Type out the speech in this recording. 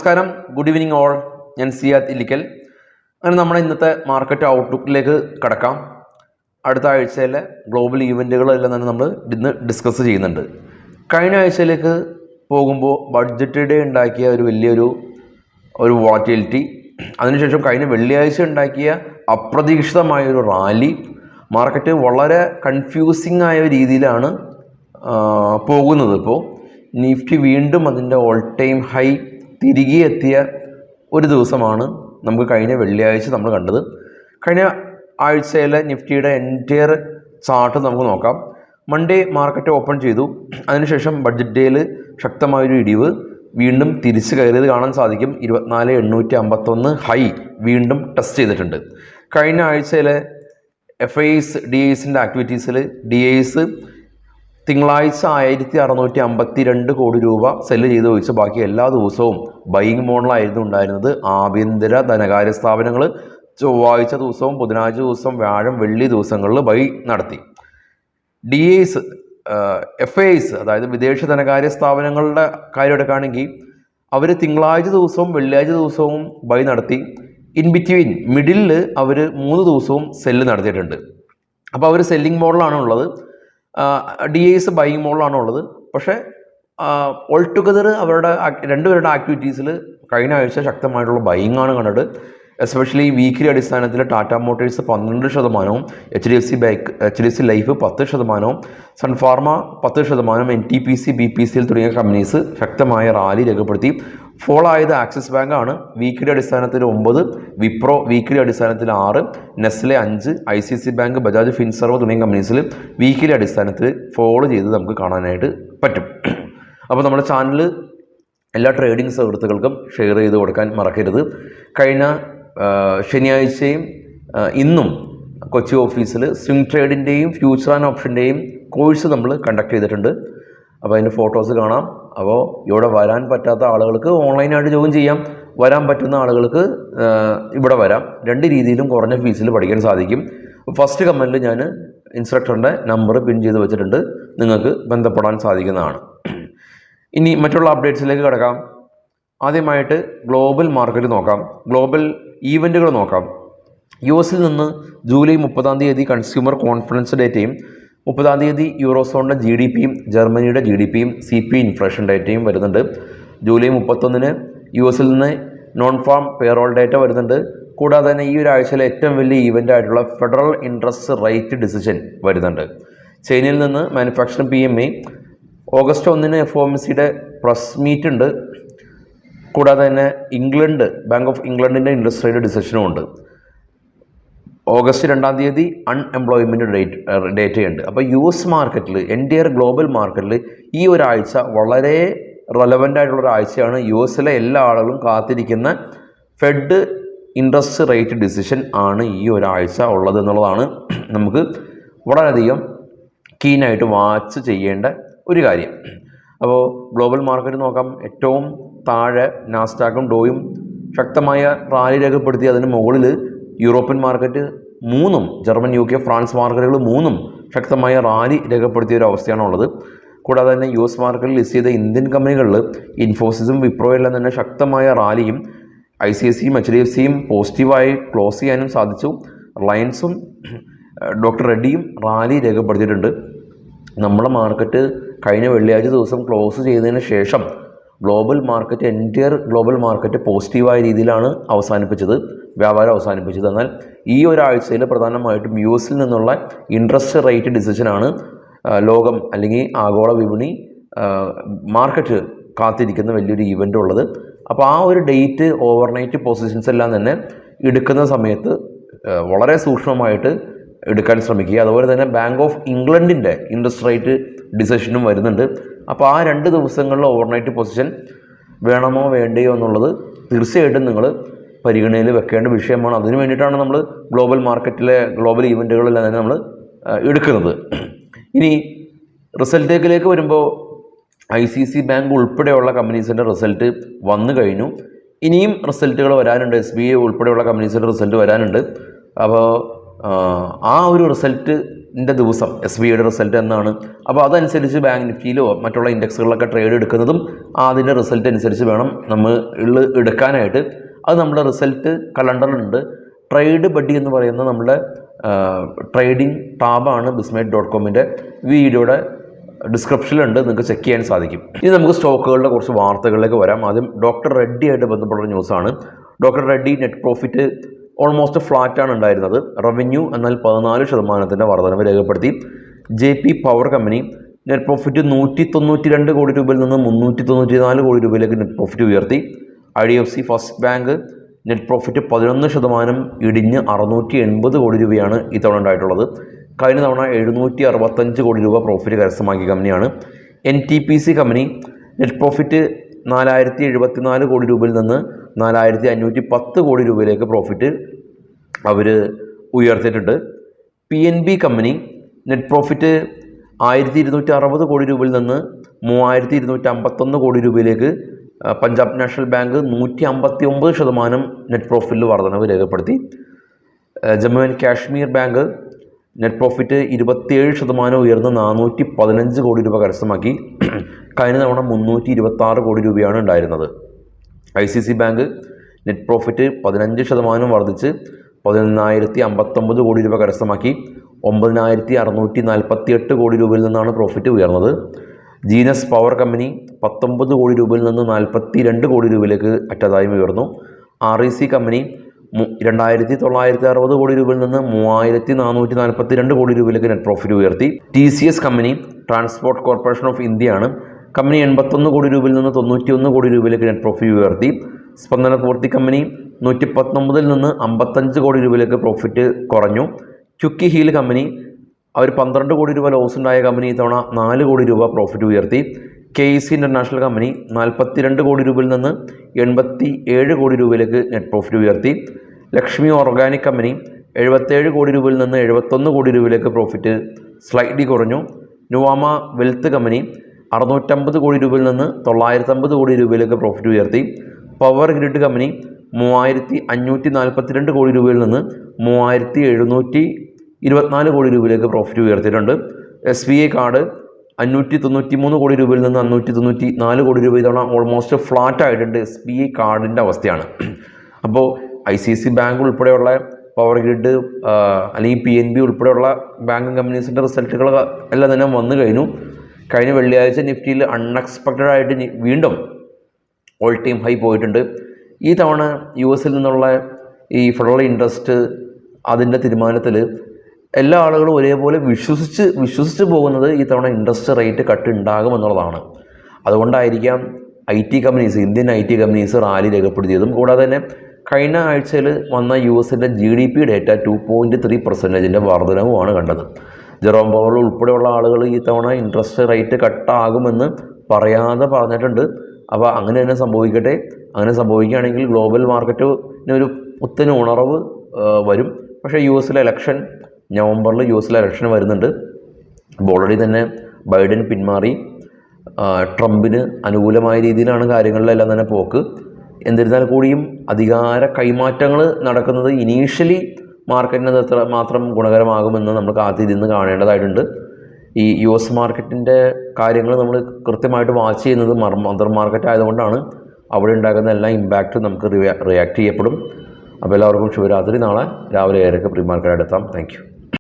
നമസ്കാരം, good evening all. ഞാൻ സിയാദ് ഇല്ലിക്കൽ. അങ്ങനെ നമ്മുടെ ഇന്നത്തെ മാർക്കറ്റ് ഔട്ട്ലുക്കിലേക്ക് കടക്കാം. അടുത്ത ആഴ്ചയിലെ ഗ്ലോബൽ ഈവൻറ്റുകളെല്ലാം തന്നെ നമ്മൾ ഇന്ന് ഡിസ്കസ് ചെയ്യുന്നുണ്ട്. കഴിഞ്ഞ ആഴ്ചയിലേക്ക് പോകുമ്പോൾ ബഡ്ജറ്റ് ഡേ ഉണ്ടാക്കിയ ഒരു വലിയൊരു വോളറ്റിലിറ്റി, അതിനുശേഷം കഴിഞ്ഞ വെള്ളിയാഴ്ച ഉണ്ടാക്കിയ അപ്രതീക്ഷിതമായൊരു റാലി, മാർക്കറ്റ് വളരെ കൺഫ്യൂസിങ് ആയ രീതിയിലാണ് പോകുന്നത്. ഇപ്പോൾ നിഫ്റ്റി വീണ്ടും അതിൻ്റെ ഓൾ ടൈം ഹൈ തിരികെ എത്തിയ ഒരു ദിവസമാണ് നമുക്ക് കഴിഞ്ഞ വെള്ളിയാഴ്ച നമ്മൾ കണ്ടത്. കഴിഞ്ഞ ആഴ്ചയിലെ നിഫ്റ്റിയുടെ എൻറ്റയർ ചാർട്ട് നമുക്ക് നോക്കാം. മൺഡേ മാർക്കറ്റ് ഓപ്പൺ ചെയ്തു. അതിനുശേഷം ബഡ്ജറ്റ് ഡേയിൽ ശക്തമായൊരു ഇടിവ്, വീണ്ടും തിരിച്ച് കയറിയത് കാണാൻ സാധിക്കും. 24,851 ഹൈ വീണ്ടും ടെസ്റ്റ് ചെയ്തിട്ടുണ്ട്. കഴിഞ്ഞ ആഴ്ചയിലെ FIs DIs ആക്ടിവിറ്റീസിൽ DIs തിങ്കളാഴ്ച 1,652 കോടി രൂപ സെല്ല് ചെയ്ത് വെച്ച് ബാക്കി എല്ലാ ദിവസവും ബൈയിങ് മോഡലായിരുന്നു ഉണ്ടായിരുന്നത്. ആഭ്യന്തര ധനകാര്യ സ്ഥാപനങ്ങൾ ചൊവ്വാഴ്ച ദിവസവും ബുധനാഴ്ച ദിവസവും വ്യാഴം വെള്ളി ദിവസങ്ങളിൽ ബൈ നടത്തി. DIs FIs അതായത് വിദേശ ധനകാര്യ സ്ഥാപനങ്ങളുടെ കാര്യം എടുക്കുകയാണെങ്കിൽ അവർ തിങ്കളാഴ്ച ദിവസവും വെള്ളിയാഴ്ച ദിവസവും ബൈ നടത്തി. ഇൻ ബിറ്റ്വീൻ മിഡിലിൽ അവർ 3 ദിവസവും സെല്ല് നടത്തിയിട്ടുണ്ട്. അപ്പോൾ അവർ സെല്ലിംഗ് മോഡലാണ് ഉള്ളത്. DIs ബൈയിങ് മോഡലാണ് ഉള്ളത്. പക്ഷേ ഓൾ ടുഗദർ അവരുടെ രണ്ടുപേരുടെ ആക്ടിവിറ്റീസിൽ കഴിഞ്ഞ ആഴ്ച ശക്തമായിട്ടുള്ള ബൈയിങ് ആണ് കണ്ടത്. എസ്പെഷ്യലി വീക്കിലി അടിസ്ഥാനത്തിൽ Tata Motors 12%, HDFC life 10%, Sun Pharma 10%, NTPC BPCL തുടങ്ങിയ കമ്പനീസ് ശക്തമായ റാലി രേഖപ്പെടുത്തി. ഫോൾ ആയത് ആക്സിസ് ബാങ്ക് ആണ്. വീക്കിലി അടിസ്ഥാനത്തിൽ 9, വിപ്രോ വീക്കിലി അടിസ്ഥാനത്തിൽ 6, Nestle 5, ICICI bank, Bajaj Finserv തുടങ്ങിയ കമ്പനീസിൽ വീക്കിലി അടിസ്ഥാനത്തിൽ ഫോളോ ചെയ്ത് നമുക്ക് കാണാനായിട്ട് പറ്റും. അപ്പോൾ നമ്മുടെ ചാനൽ എല്ലാ ട്രേഡിംഗ് സുഹൃത്തുക്കൾക്കും ഷെയർ ചെയ്ത് കൊടുക്കാൻ മറക്കരുത്. കഴിഞ്ഞ ശനിയാഴ്ചയും ഇന്നും കൊച്ചി ഓഫീസിൽ സ്വിംഗ് ട്രേഡിൻ്റെയും ഫ്യൂച്ചർ ആൻഡ് ഓപ്ഷൻ്റെയും കോഴ്സ് നമ്മൾ കണ്ടക്ട് ചെയ്തിട്ടുണ്ട്. അപ്പോൾ അതിൻ്റെ ഫോട്ടോസ് കാണാം. അപ്പോൾ ഇവിടെ വരാൻ പറ്റാത്ത ആളുകൾക്ക് ഓൺലൈനായിട്ട് ജോയിൻ ചെയ്യാം, വരാൻ പറ്റുന്ന ആളുകൾക്ക് ഇവിടെ വരാം. രണ്ട് രീതിയിലും കുറഞ്ഞ ഫീസിൽ പഠിക്കാൻ സാധിക്കും. ഫസ്റ്റ് കമൻറ്റിൽ ഞാൻ ഇൻസ്ട്രക്ടറിൻ്റെ നമ്പർ പിൻ ചെയ്ത് വെച്ചിട്ടുണ്ട്, നിങ്ങൾക്ക് ബന്ധപ്പെടാൻ സാധിക്കുന്നതാണ്. ഇനി മറ്റുള്ള അപ്ഡേറ്റ്സിലേക്ക് കിടക്കാം. ആദ്യമായിട്ട് ഗ്ലോബൽ മാർക്കറ്റ് നോക്കാം, ഗ്ലോബൽ ഈവൻറ്റുകൾ നോക്കാം. US നിന്ന് ജൂലൈ 30 കൺസ്യൂമർ കോൺഫിഡൻസ് ഡേറ്റയും 30 യൂറോസോണിൻ്റെ GDPയും ജർമ്മനിയുടെ GDPയും CPI ഇൻഫ്ലേഷൻ ഡേറ്റയും വരുന്നുണ്ട്. ജൂലൈ 31 US നിന്ന് നോൺ ഫാം പേറോൾ ഡേറ്റ വരുന്നുണ്ട്. കൂടാതെ തന്നെ ഈ ഒരാഴ്ചയിലെ ഏറ്റവും വലിയ ഈവൻ്റ് ആയിട്ടുള്ള ഫെഡറൽ ഇൻട്രസ്റ്റ് റേറ്റ് ഡിസിഷൻ വരുന്നുണ്ട്. ചൈനയിൽ നിന്ന് മാനുഫാക്ചറിംഗ് PMI, ഓഗസ്റ്റ് 1 FOMCയുടെ പ്രസ് മീറ്റ് ഉണ്ട്. കൂടാതെ തന്നെ ബാങ്ക് ഓഫ് ഇംഗ്ലണ്ടിൻ്റെ ഇൻട്രസ്റ്റ് റേറ്റ് ഡിസിഷനും ഉണ്ട്. ഓഗസ്റ്റ് 2 അൺഎംപ്ലോയ്മെൻറ്റ് ഡേറ്റയുണ്ട്. അപ്പോൾ US മാർക്കറ്റിൽ, എൻറ്റയർ ഗ്ലോബൽ മാർക്കറ്റിൽ ഈ ഒരാഴ്ച വളരെ റെലവൻ്റ് ആയിട്ടുള്ള ഒരാഴ്ചയാണ്. US എല്ലാ ആളുകളും കാത്തിരിക്കുന്ന ഫെഡ് ഇൻട്രസ്റ്റ് റേറ്റ് ഡിസിഷൻ ആണ് ഈ ഒരാഴ്ച ഉള്ളത് എന്നുള്ളതാണ് നമുക്ക് വളരെയധികം കീനായിട്ട് വാച്ച് ചെയ്യേണ്ട ഒരു കാര്യം. അപ്പോൾ ഗ്ലോബൽ മാർക്കറ്റ് നോക്കാം. ഏറ്റവും താഴെ നാസ്ഡാക്കും ഡോയും ശക്തമായ റാലി രേഖപ്പെടുത്തി. അതിന് മുകളിൽ European market 3, German UK France മാർക്കറ്റുകൾ 3 ശക്തമായ റാലി രേഖപ്പെടുത്തിയ ഒരു അവസ്ഥയാണ് ഉള്ളത്. കൂടാതെ തന്നെ US മാർക്കറ്റിൽ ലിസ്റ്റ് ചെയ്ത ഇന്ത്യൻ കമ്പനികളിൽ ഇൻഫോസിസും വിപ്രോയെല്ലാം തന്നെ ശക്തമായ റാലിയും ICICIയും HDFCയും പോസിറ്റീവായി ക്ലോസ് ചെയ്യാനും സാധിച്ചു. റിലയൻസും ഡോക്ടർ റെഡ്ഡിയും റാലി രേഖപ്പെടുത്തിയിട്ടുണ്ട്. നമ്മുടെ മാർക്കറ്റ് കഴിഞ്ഞ വെള്ളിയാഴ്ച ദിവസം ക്ലോസ് ചെയ്തതിന് ശേഷം എൻറ്റയർ ഗ്ലോബൽ മാർക്കറ്റ് പോസിറ്റീവായ രീതിയിലാണ് വ്യാപാരം അവസാനിപ്പിച്ചത്. എന്നാൽ ഈ ഒരാഴ്ചയിൽ പ്രധാനമായിട്ടും US നിന്നുള്ള ഇൻട്രസ്റ്റ് റേറ്റ് ഡിസിഷനാണ് ലോകം അല്ലെങ്കിൽ ആഗോള വിപണി മാർക്കറ്റ് കാത്തിരിക്കുന്ന വലിയൊരു ഈവൻ്റ് ഉള്ളത്. അപ്പോൾ ആ ഒരു ഡേറ്റ് ഓവർനൈറ്റ് പൊസിഷൻസ് എല്ലാം തന്നെ എടുക്കുന്ന സമയത്ത് വളരെ സൂക്ഷ്മമായിട്ട് എടുക്കാൻ ശ്രമിക്കുക. അതുപോലെ തന്നെ ബാങ്ക് ഓഫ് ഇംഗ്ലണ്ടിൻ്റെ ഇൻട്രസ്റ്റ് റേറ്റ് ഡിസിഷനും വരുന്നുണ്ട്. അപ്പോൾ ആ 2 ദിവസങ്ങളിലെ ഓവർനൈറ്റ് പൊസിഷൻ വേണമോ വേണ്ടയോ എന്നുള്ളത് തീർച്ചയായിട്ടും നിങ്ങൾ പരിഗണനയിൽ വെക്കേണ്ട വിഷയമാണ്. അതിനു വേണ്ടിയിട്ടാണ് നമ്മൾ ഗ്ലോബൽ ഈവൻറ്റുകളെല്ലാം തന്നെ നമ്മൾ എടുക്കുന്നത്. ഇനി റിസൾട്ടേക്കിലേക്ക് വരുമ്പോൾ ICICI ബാങ്ക് ഉൾപ്പെടെയുള്ള കമ്പനീസിൻ്റെ റിസൾട്ട് വന്നു കഴിഞ്ഞു. ഇനിയും റിസൾട്ടുകൾ വരാനുണ്ട്. SBI ഉൾപ്പെടെയുള്ള കമ്പനീസിൻ്റെ റിസൾട്ട് വരാനുണ്ട്. അപ്പോൾ ആ ഒരു റിസൾട്ട് ദിവസം SBI റിസൾട്ട് എന്നാണ്. അപ്പോൾ അതനുസരിച്ച് ബാങ്ക് നിഫ്റ്റിയിലോ മറ്റുള്ള ഇൻഡെക്സുകളിലൊക്കെ ട്രേഡ് എടുക്കുന്നതും അതിൻ്റെ റിസൾട്ട് അനുസരിച്ച് വേണം നമ്മൾ എടുക്കാനായിട്ട്. അത് നമ്മുടെ റിസൾട്ട് കലണ്ടറിലുണ്ട്. ട്രേഡ് ബഡ്ഡി എന്ന് പറയുന്ന നമ്മുടെ ട്രേഡിംഗ് ടാബാണ് bismate.comൻ്റെ വീഡിയോയുടെ ഡിസ്ക്രിപ്ഷനിലുണ്ട്, നിങ്ങൾക്ക് ചെക്ക് ചെയ്യാൻ സാധിക്കും. ഇനി നമുക്ക് സ്റ്റോക്കുകളുടെ കുറച്ച് വാർത്തകളിലേക്ക് വരാം. ആദ്യം ഡോക്ടർ റെഡ്ഡി ആയിട്ട് ബന്ധപ്പെട്ട ന്യൂസാണ്. Doctor Reddy net profit almost ഫ്ലാറ്റാണ് ഉണ്ടായിരുന്നത്. റവന്യൂ എന്നാൽ 14% വർധനവ് രേഖപ്പെടുത്തി. JP power company net profit 192 കോടി രൂപയിൽ നിന്ന് 394 കോടി രൂപയിലേക്ക് നെറ്റ് പ്രോഫിറ്റ് ഉയർത്തി. IDFC first bank net profit 11% ഇടിഞ്ഞ് 680 കോടി രൂപയാണ് ഇത്തവണ ഉണ്ടായിട്ടുള്ളത്. കഴിഞ്ഞ തവണ 765 കോടി രൂപ പ്രോഫിറ്റ് കരസ്ഥമാക്കിയ കമ്പനിയാണ്. NTPC കമ്പനി നെറ്റ് പ്രോഫിറ്റ് 4074 കോടി രൂപയിൽ നിന്ന് 4510 കോടി രൂപയിലേക്ക് പ്രോഫിറ്റ് അവർ ഉയർത്തിയിട്ടുണ്ട്. PNB കമ്പനി നെറ്റ് പ്രോഫിറ്റ് 1260 കോടി രൂപയിൽ നിന്ന് 3251 കോടി രൂപയിലേക്ക്. പഞ്ചാബ് നാഷണൽ ബാങ്ക് 159% നെറ്റ് പ്രോഫിറ്റിൽ വർധനവ് രേഖപ്പെടുത്തി. Jammu and Kashmir bank net profit 27% ഉയർന്ന് 415 കോടി രൂപ കരസ്ഥമാക്കി. കഴിഞ്ഞ തവണ 326 കോടി രൂപയാണ് ഉണ്ടായിരുന്നത്. ICICI ബാങ്ക് നെറ്റ് പ്രോഫിറ്റ് 15% വർദ്ധിച്ച് 11,059 കോടി രൂപ കരസ്ഥമാക്കി. 9,648 കോടി രൂപയിൽ നിന്നാണ് പ്രോഫിറ്റ് ഉയർന്നത്. ജീനസ് പവർ കമ്പനി 19 കോടി രൂപയിൽ നിന്ന് 42 കോടി രൂപയിലേക്ക് അറ്റാദായം ഉയർന്നു. REC കമ്പനി 2,960 കോടി രൂപയിൽ നിന്ന് 3,442 കോടി രൂപയിലേക്ക് നെറ്റ് പ്രോഫിറ്റ് ഉയർത്തി. TCS company transport corporation of ഇന്ത്യയാണ്. കമ്പനി 81 കോടി രൂപയിൽ നിന്ന് 91 കോടി രൂപയിലേക്ക് നെറ്റ് പ്രോഫിറ്റ് ഉയർത്തി. സ്പന്ദന പൂർത്തി കമ്പനി 119 നിന്ന് 55 കോടി രൂപയിലേക്ക് പ്രോഫിറ്റ് കുറഞ്ഞു. ചുക്കി ഹീൽ കമ്പനി അവർ 12 കോടി രൂപ ലോസ് ഉണ്ടായ കമ്പനി ഇത്തവണ 4 കോടി രൂപ പ്രോഫിറ്റ് ഉയർത്തി. KEC ഇൻ്റർനാഷണൽ കമ്പനി 42 കോടി രൂപയിൽ നിന്ന് 87 കോടി രൂപയിലേക്ക് നെറ്റ് പ്രോഫിറ്റ് ഉയർത്തി. ലക്ഷ്മി ഓർഗാനിക് കമ്പനി 77 കോടി രൂപയിൽ നിന്ന് 71 കോടി രൂപയിലേക്ക് പ്രോഫിറ്റ് സ്ലൈറ്റ്ലി കുറഞ്ഞു. നുവാമ വെൽത്ത് കമ്പനി 650 കോടി രൂപയിൽ നിന്ന് 950 കോടി രൂപയിലേക്ക് പ്രോഫിറ്റ് ഉയർത്തി. പവർ ഗ്രിഡ് കമ്പനി 3,542 കോടി രൂപയിൽ നിന്ന് 3,724 കോടി രൂപയിലേക്ക് പ്രോഫിറ്റ് ഉയർത്തിയിട്ടുണ്ട്. SBI കാർഡ് 593 കോടി രൂപയിൽ നിന്ന് 594 കോടി രൂപ ഇതവണ ഓൾമോസ്റ്റ് ഫ്ലാറ്റ് ആയിട്ടുണ്ട്. SBI കാർഡിൻ്റെ അവസ്ഥയാണ്. അപ്പോൾ ICICI ബാങ്ക് ഉൾപ്പെടെയുള്ള പവർ ഗ്രിഡ് അല്ലെങ്കിൽ PNB ഉൾപ്പെടെയുള്ള ബാങ്കിങ് കമ്പനീസിൻ്റെ റിസൾട്ടുകൾ എല്ലാം തന്നെ വന്നു കഴിഞ്ഞു. കഴിഞ്ഞ വെള്ളിയാഴ്ച നിഫ്റ്റിയിൽ അൺഎക്സ്പെക്റ്റഡ് ആയിട്ട് വീണ്ടും ഓൾ ടൈം ഹൈ പോയിട്ടുണ്ട്. ഈ തവണ US നിന്നുള്ള ഈ ഫെഡറൽ ഇൻട്രസ്റ്റ് അതിൻ്റെ തീരുമാനത്തിൽ എല്ലാ ആളുകളും ഒരേപോലെ വിശ്വസിച്ച് പോകുന്നത് ഈ തവണ ഇൻട്രസ്റ്റ് റേറ്റ് കട്ട് ഉണ്ടാകുമെന്നുള്ളതാണ്. അതുകൊണ്ടായിരിക്കാം IT companies, Indian IT companies rally രേഖപ്പെടുത്തിയതും. കൂടാതെ തന്നെ കഴിഞ്ഞ ആഴ്ചയിൽ വന്ന USൻ്റെ GDP ഡേറ്റ 2.3% വർധനവുമാണ് കണ്ടത്. ജെറോം പവൽ ഉൾപ്പെടെയുള്ള ആളുകൾ ഈ തവണ ഇൻട്രസ്റ്റ് റേറ്റ് കട്ടാകുമെന്ന് പറയാതെ പറഞ്ഞിട്ടുണ്ട്. അപ്പോൾ അങ്ങനെ തന്നെ സംഭവിക്കട്ടെ. അങ്ങനെ സംഭവിക്കുകയാണെങ്കിൽ ഗ്ലോബൽ മാർക്കറ്റിനൊരു പുത്തൻ ഉണർവ് വരും. പക്ഷേ US ഇലക്ഷൻ നവംബറിൽ ഇലക്ഷൻ വരുന്നുണ്ട്. അപ്പോൾ ഓൾറെഡി തന്നെ ബൈഡൻ പിന്മാറി. ട്രംപിന് അനുകൂലമായ രീതിയിലാണ് കാര്യങ്ങളിലെല്ലാം തന്നെ പോക്ക്. എന്നിരുന്നാൽ കൂടിയും അധികാര കൈമാറ്റങ്ങൾ നടക്കുന്നത് ഇനീഷ്യലി മാർക്കറ്റിന് എത്ര മാത്രം ഗുണകരമാകുമെന്ന് നമ്മൾ കാത്തിരുന്ന് കാണേണ്ടതായിട്ടുണ്ട്. ഈ US മാർക്കറ്റിൻ്റെ കാര്യങ്ങൾ നമ്മൾ കൃത്യമായിട്ട് വാച്ച് ചെയ്യുന്നത് മദർ മാർക്കറ്റ് ആയതുകൊണ്ടാണ്. അവിടെ ഉണ്ടാകുന്ന എല്ലാ ഇമ്പാക്റ്റും നമുക്ക് റിയാക്ട് ചെയ്യപ്പെടും. അപ്പോൾ എല്ലാവർക്കും ശുഭരാത്രി. നാളെ രാവിലെ 7:00 പ്രീ മാർക്കറ്റ് എടുത്താം. Thank U.